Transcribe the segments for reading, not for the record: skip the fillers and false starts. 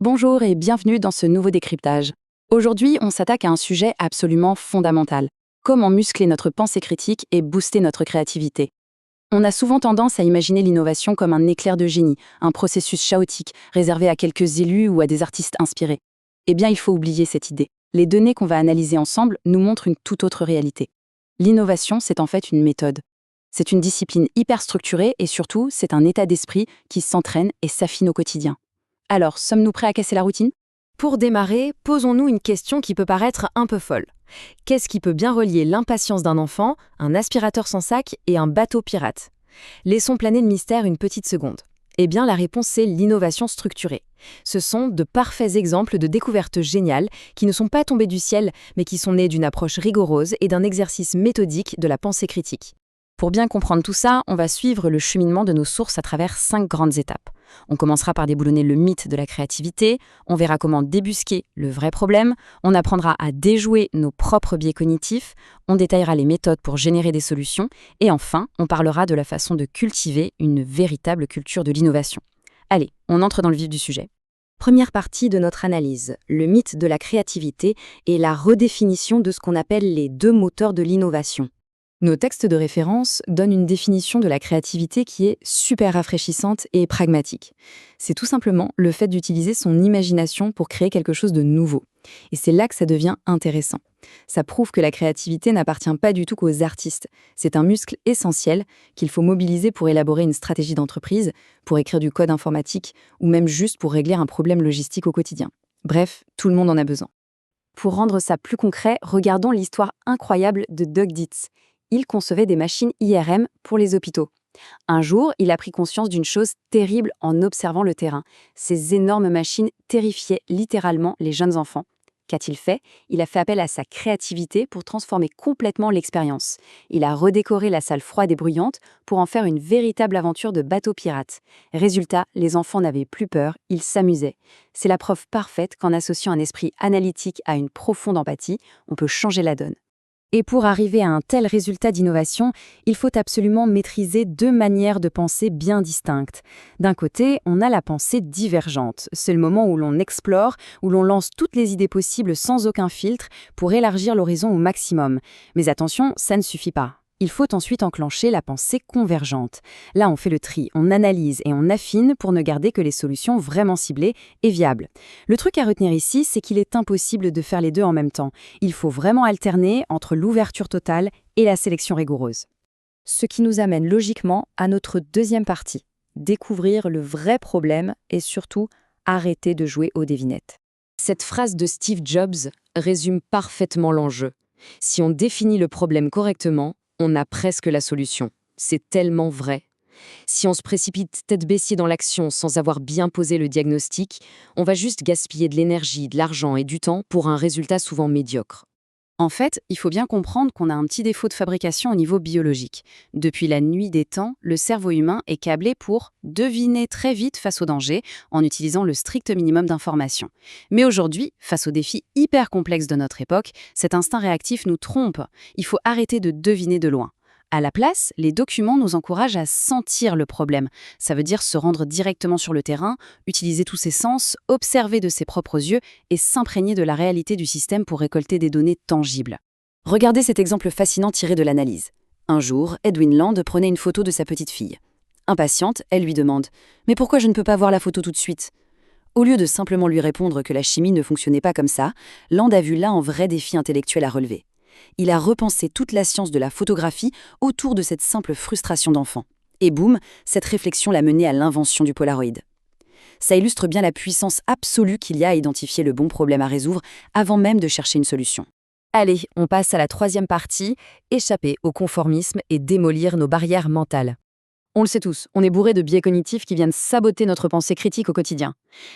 Bonjour et bienvenue dans ce nouveau décryptage. Aujourd'hui, on s'attaque à un sujet absolument fondamental. Comment muscler notre pensée critique et booster notre créativité. On a souvent tendance à imaginer l'innovation comme un éclair de génie, un processus chaotique, réservé à quelques élus ou à des artistes inspirés. Eh bien, il faut oublier cette idée. Les données qu'on va analyser ensemble nous montrent une toute autre réalité. L'innovation, c'est en fait une méthode. C'est une discipline hyper structurée et surtout, c'est un état d'esprit qui s'entraîne et s'affine au quotidien. Alors, sommes-nous prêts à casser la routine? Pour démarrer, posons-nous une question qui peut paraître un peu folle. Qu'est-ce qui peut bien relier l'impatience d'un enfant, un aspirateur sans sac et un bateau pirate? Laissons planer le mystère une petite seconde. Eh bien, la réponse c'est l'innovation structurée. Ce sont de parfaits exemples de découvertes géniales qui ne sont pas tombées du ciel, mais qui sont nées d'une approche rigoureuse et d'un exercice méthodique de la pensée critique. Pour bien comprendre tout ça, on va suivre le cheminement de nos sources à travers 5 grandes étapes. On commencera par déboulonner le mythe de la créativité, on verra comment débusquer le vrai problème, on apprendra à déjouer nos propres biais cognitifs, on détaillera les méthodes pour générer des solutions, et enfin, on parlera de la façon de cultiver une véritable culture de l'innovation. Allez, on entre dans le vif du sujet. Première partie de notre analyse, le mythe de la créativité et la redéfinition de ce qu'on appelle les deux moteurs de l'innovation. Nos textes de référence donnent une définition de la créativité qui est super rafraîchissante et pragmatique. C'est tout simplement le fait d'utiliser son imagination pour créer quelque chose de nouveau. Et c'est là que ça devient intéressant. Ça prouve que la créativité n'appartient pas du tout qu'aux artistes. C'est un muscle essentiel qu'il faut mobiliser pour élaborer une stratégie d'entreprise, pour écrire du code informatique ou même juste pour régler un problème logistique au quotidien. Bref, tout le monde en a besoin. Pour rendre ça plus concret, regardons l'histoire incroyable de Doug Dietz. Il concevait des machines IRM pour les hôpitaux. Un jour, il a pris conscience d'une chose terrible en observant le terrain. Ces énormes machines terrifiaient littéralement les jeunes enfants. Qu'a-t-il fait? Il a fait appel à sa créativité pour transformer complètement l'expérience. Il a redécoré la salle froide et bruyante pour en faire une véritable aventure de bateau pirate. Résultat, les enfants n'avaient plus peur, ils s'amusaient. C'est la preuve parfaite qu'en associant un esprit analytique à une profonde empathie, on peut changer la donne. Et pour arriver à un tel résultat d'innovation, il faut absolument maîtriser deux manières de penser bien distinctes. D'un côté, on a la pensée divergente. C'est le moment où l'on explore, où l'on lance toutes les idées possibles sans aucun filtre pour élargir l'horizon au maximum. Mais attention, ça ne suffit pas. Il faut ensuite enclencher la pensée convergente. Là, on fait le tri, on analyse et on affine pour ne garder que les solutions vraiment ciblées et viables. Le truc à retenir ici, c'est qu'il est impossible de faire les deux en même temps. Il faut vraiment alterner entre l'ouverture totale et la sélection rigoureuse. Ce qui nous amène logiquement à notre deuxième partie, découvrir le vrai problème et surtout arrêter de jouer aux devinettes. Cette phrase de Steve Jobs résume parfaitement l'enjeu. Si on définit le problème correctement, on a presque la solution. C'est tellement vrai. Si on se précipite tête baissée dans l'action sans avoir bien posé le diagnostic, on va juste gaspiller de l'énergie, de l'argent et du temps pour un résultat souvent médiocre. En fait, il faut bien comprendre qu'on a un petit défaut de fabrication au niveau biologique. Depuis la nuit des temps, le cerveau humain est câblé pour deviner très vite face au danger en utilisant le strict minimum d'informations. Mais aujourd'hui, face aux défis hyper complexes de notre époque, cet instinct réactif nous trompe. Il faut arrêter de deviner de loin. À la place, les documents nous encouragent à sentir le problème. Ça veut dire se rendre directement sur le terrain, utiliser tous ses sens, observer de ses propres yeux et s'imprégner de la réalité du système pour récolter des données tangibles. Regardez cet exemple fascinant tiré de l'analyse. Un jour, Edwin Land prenait une photo de sa petite fille. Impatiente, elle lui demande « Mais pourquoi je ne peux pas voir la photo tout de suite ?» Au lieu de simplement lui répondre que la chimie ne fonctionnait pas comme ça, Land a vu là un vrai défi intellectuel à relever. Il a repensé toute la science de la photographie autour de cette simple frustration d'enfant. Et boum, cette réflexion l'a mené à l'invention du Polaroid. Ça illustre bien la puissance absolue qu'il y a à identifier le bon problème à résoudre avant même de chercher une solution. Allez, on passe à la troisième partie, échapper au conformisme et démolir nos barrières mentales. On le sait tous, on est bourré de biais cognitifs qui viennent saboter notre pensée critique au quotidien.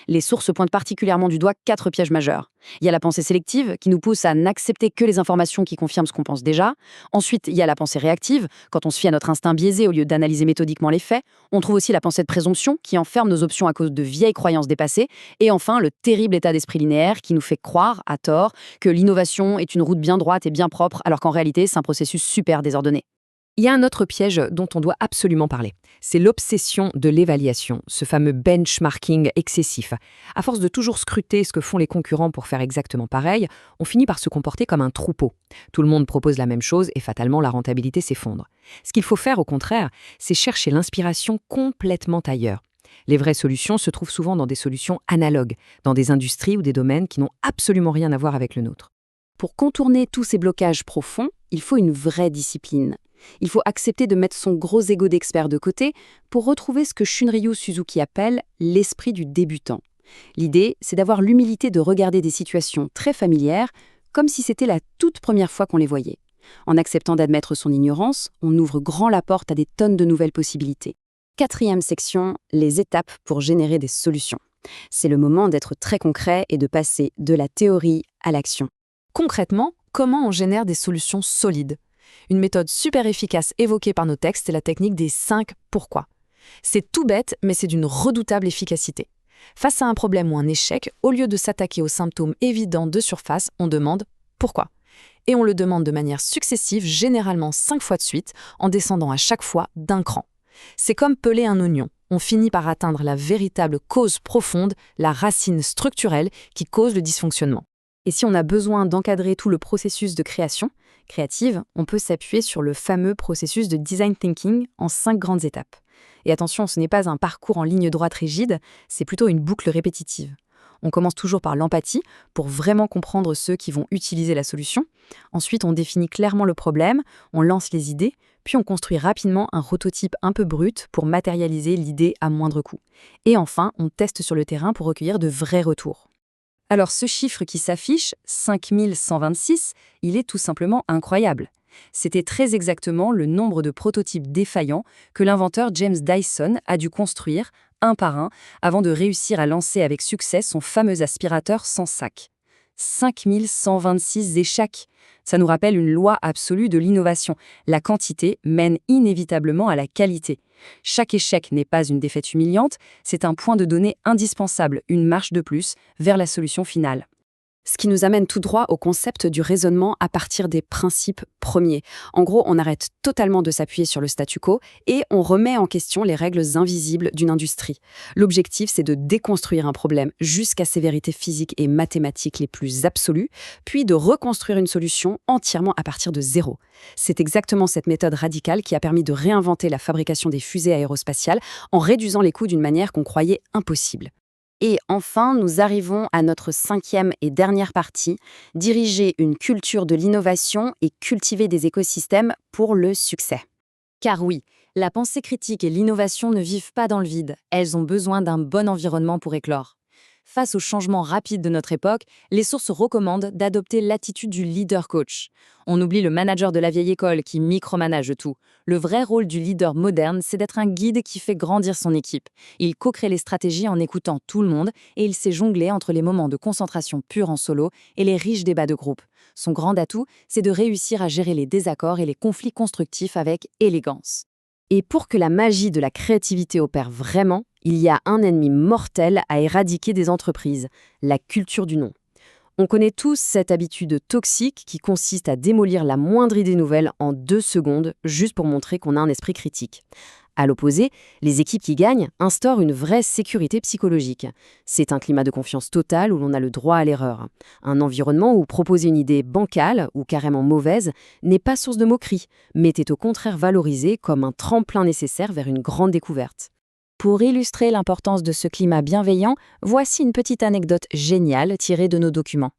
Les sources pointent particulièrement du doigt 4 pièges majeurs. Il y a la pensée sélective, qui nous pousse à n'accepter que les informations qui confirment ce qu'on pense déjà. Ensuite, il y a la pensée réactive, quand on se fie à notre instinct biaisé au lieu d'analyser méthodiquement les faits. On trouve aussi la pensée de présomption, qui enferme nos options à cause de vieilles croyances dépassées. Et enfin, le terrible état d'esprit linéaire, qui nous fait croire, à tort, que l'innovation est une route bien droite et bien propre, alors qu'en réalité, c'est un processus super désordonné. Il y a un autre piège dont on doit absolument parler. C'est l'obsession de l'évaluation, ce fameux benchmarking excessif. À force de toujours scruter ce que font les concurrents pour faire exactement pareil, on finit par se comporter comme un troupeau. Tout le monde propose la même chose et fatalement la rentabilité s'effondre. Ce qu'il faut faire au contraire, c'est chercher l'inspiration complètement ailleurs. Les vraies solutions se trouvent souvent dans des solutions analogues, dans des industries ou des domaines qui n'ont absolument rien à voir avec le nôtre. Pour contourner tous ces blocages profonds, il faut une vraie discipline. Il faut accepter de mettre son gros ego d'expert de côté pour retrouver ce que Shunryu Suzuki appelle l'esprit du débutant. L'idée, c'est d'avoir l'humilité de regarder des situations très familières comme si c'était la toute première fois qu'on les voyait. En acceptant d'admettre son ignorance, on ouvre grand la porte à des tonnes de nouvelles possibilités. 4e section, les étapes pour générer des solutions. C'est le moment d'être très concret et de passer de la théorie à l'action. Concrètement, comment on génère des solutions solides ? Une méthode super efficace évoquée par nos textes est la technique des 5 pourquoi. C'est tout bête, mais c'est d'une redoutable efficacité. Face à un problème ou un échec, au lieu de s'attaquer aux symptômes évidents de surface, on demande pourquoi. Et on le demande de manière successive, généralement 5 fois de suite, en descendant à chaque fois d'un cran. C'est comme peler un oignon. On finit par atteindre la véritable cause profonde, la racine structurelle qui cause le dysfonctionnement. Et si on a besoin d'encadrer tout le processus de création créative, on peut s'appuyer sur le fameux processus de design thinking en 5 grandes étapes. Et attention, ce n'est pas un parcours en ligne droite rigide, c'est plutôt une boucle répétitive. On commence toujours par l'empathie, pour vraiment comprendre ceux qui vont utiliser la solution. Ensuite, on définit clairement le problème, on lance les idées, puis on construit rapidement un prototype un peu brut pour matérialiser l'idée à moindre coût. Et enfin, on teste sur le terrain pour recueillir de vrais retours. Alors ce chiffre qui s'affiche, 5126, il est tout simplement incroyable. C'était très exactement le nombre de prototypes défaillants que l'inventeur James Dyson a dû construire, un par un, avant de réussir à lancer avec succès son fameux aspirateur sans sac. 5126 échecs. Ça nous rappelle une loi absolue de l'innovation. La quantité mène inévitablement à la qualité. Chaque échec n'est pas une défaite humiliante, c'est un point de données indispensable, une marche de plus vers la solution finale. Ce qui nous amène tout droit au concept du raisonnement à partir des principes premiers. En gros, on arrête totalement de s'appuyer sur le statu quo et on remet en question les règles invisibles d'une industrie. L'objectif, c'est de déconstruire un problème jusqu'à ses vérités physiques et mathématiques les plus absolues, puis de reconstruire une solution entièrement à partir de zéro. C'est exactement cette méthode radicale qui a permis de réinventer la fabrication des fusées aérospatiales en réduisant les coûts d'une manière qu'on croyait impossible. Et enfin, nous arrivons à notre 5e et dernière partie, diriger une culture de l'innovation et cultiver des écosystèmes pour le succès. Car oui, la pensée critique et l'innovation ne vivent pas dans le vide, elles ont besoin d'un bon environnement pour éclore. Face aux changements rapides de notre époque, les sources recommandent d'adopter l'attitude du leader coach. On oublie le manager de la vieille école qui micromanage tout. Le vrai rôle du leader moderne, c'est d'être un guide qui fait grandir son équipe. Il co-crée les stratégies en écoutant tout le monde et il sait jongler entre les moments de concentration pure en solo et les riches débats de groupe. Son grand atout, c'est de réussir à gérer les désaccords et les conflits constructifs avec élégance. Et pour que la magie de la créativité opère vraiment, il y a un ennemi mortel à éradiquer des entreprises, la culture du non. On connaît tous cette habitude toxique qui consiste à démolir la moindre idée nouvelle en 2 secondes, juste pour montrer qu'on a un esprit critique. À l'opposé, les équipes qui gagnent instaurent une vraie sécurité psychologique. C'est un climat de confiance totale où l'on a le droit à l'erreur. Un environnement où proposer une idée bancale ou carrément mauvaise n'est pas source de moquerie, mais est au contraire valorisé comme un tremplin nécessaire vers une grande découverte. Pour illustrer l'importance de ce climat bienveillant, voici une petite anecdote géniale tirée de nos documents.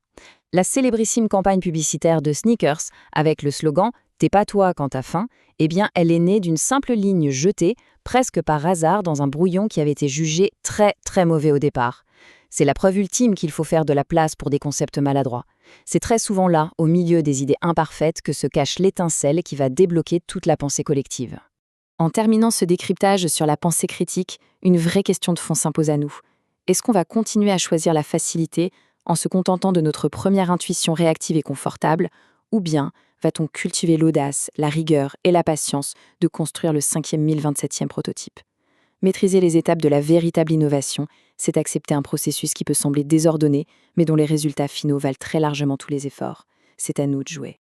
La célébrissime campagne publicitaire de Snickers, avec le slogan « T'es pas toi quand t'as faim », eh bien, elle est née d'une simple ligne jetée, presque par hasard, dans un brouillon qui avait été jugé très très mauvais au départ. C'est la preuve ultime qu'il faut faire de la place pour des concepts maladroits. C'est très souvent là, au milieu des idées imparfaites, que se cache l'étincelle qui va débloquer toute la pensée collective. En terminant ce décryptage sur la pensée critique, une vraie question de fond s'impose à nous. Est-ce qu'on va continuer à choisir la facilité en se contentant de notre première intuition réactive et confortable, ou bien va-t-on cultiver l'audace, la rigueur et la patience de construire le 5e 1027e prototype ? Maîtriser les étapes de la véritable innovation, c'est accepter un processus qui peut sembler désordonné, mais dont les résultats finaux valent très largement tous les efforts. C'est à nous de jouer.